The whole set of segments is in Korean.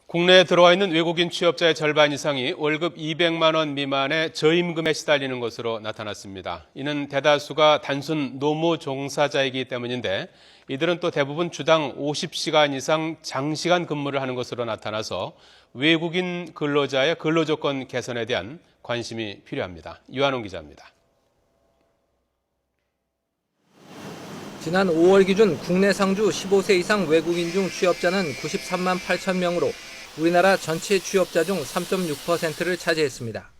국내에 들어와 있는 외국인 취업자의 절반 이상이 월급 200만 원 미만의 저임금에 시달리는 것으로 나타났습니다. 이는 대다수가 단순 노무 종사자이기 때문인데 이들은 또 대부분 주당 50시간 이상 장시간 근무를 하는 것으로 나타나서 외국인 근로자의 근로조건 개선에 대한 관심이 필요합니다. 유한홍 기자입니다. 지난 5월 기준 국내 상주 15세 이상 외국인 중 취업자는 93만 8천 명으로 우리나라 전체 취업자 중 3.6%를 차지했습니다.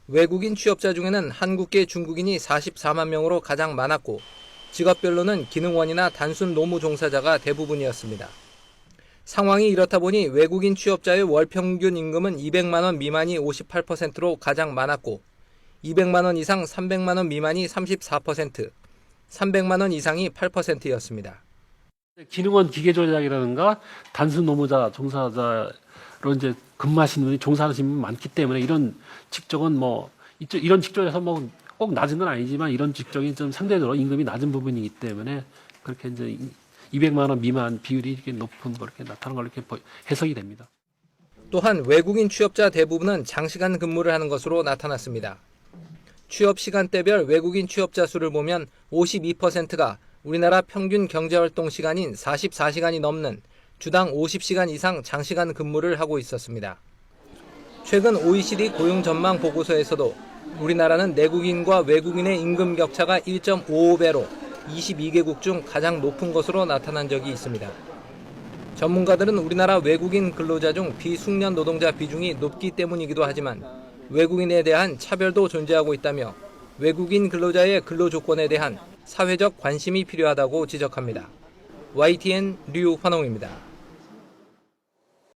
외국인 취업자 중에는 한국계 중국인이 44만 명으로 가장 많았고 직업별로는 기능원이나 단순 노무 종사자가 대부분이었습니다. 상황이 이렇다 보니 외국인 취업자의 월 평균 임금은 200만 원 미만이 58%로 가장 많았고 200만 원 이상 300만 원 미만이 34%, 300만 원 이상이 8%였습니다. 기능원 기계조작이라든가 단순 노무자 종사자로 이제 근무하시는 분이 종사하시는 분이 많기 때문에 이런 직종은 이런 직종에서 꼭 낮은 건 아니지만 이런 직종이 좀 상대적으로 임금이 낮은 부분이기 때문에 그렇게 이제 200만 원 미만 비율이 이렇게 높은 그렇게 나타나는 걸로 이렇게 해석이 됩니다. 또한 외국인 취업자 대부분은 장시간 근무를 하는 것으로 나타났습니다. 취업 시간대별 외국인 취업자 수를 보면 52%가 우리나라 평균 경제활동 시간인 44시간이 넘는 주당 50시간 이상 장시간 근무를 하고 있었습니다. 최근 OECD 고용 전망 보고서에서도 우리나라는 내국인과 외국인의 임금 격차가 1.55배로 22개국 중 가장 높은 것으로 나타난 적이 있습니다. 전문가들은 우리나라 외국인 근로자 중 비숙련 노동자 비중이 높기 때문이기도 하지만 외국인에 대한 차별도 존재하고 있다며 외국인 근로자의 근로 조건에 대한 사회적 관심이 필요하다고 지적합니다. YTN 류환홍입니다.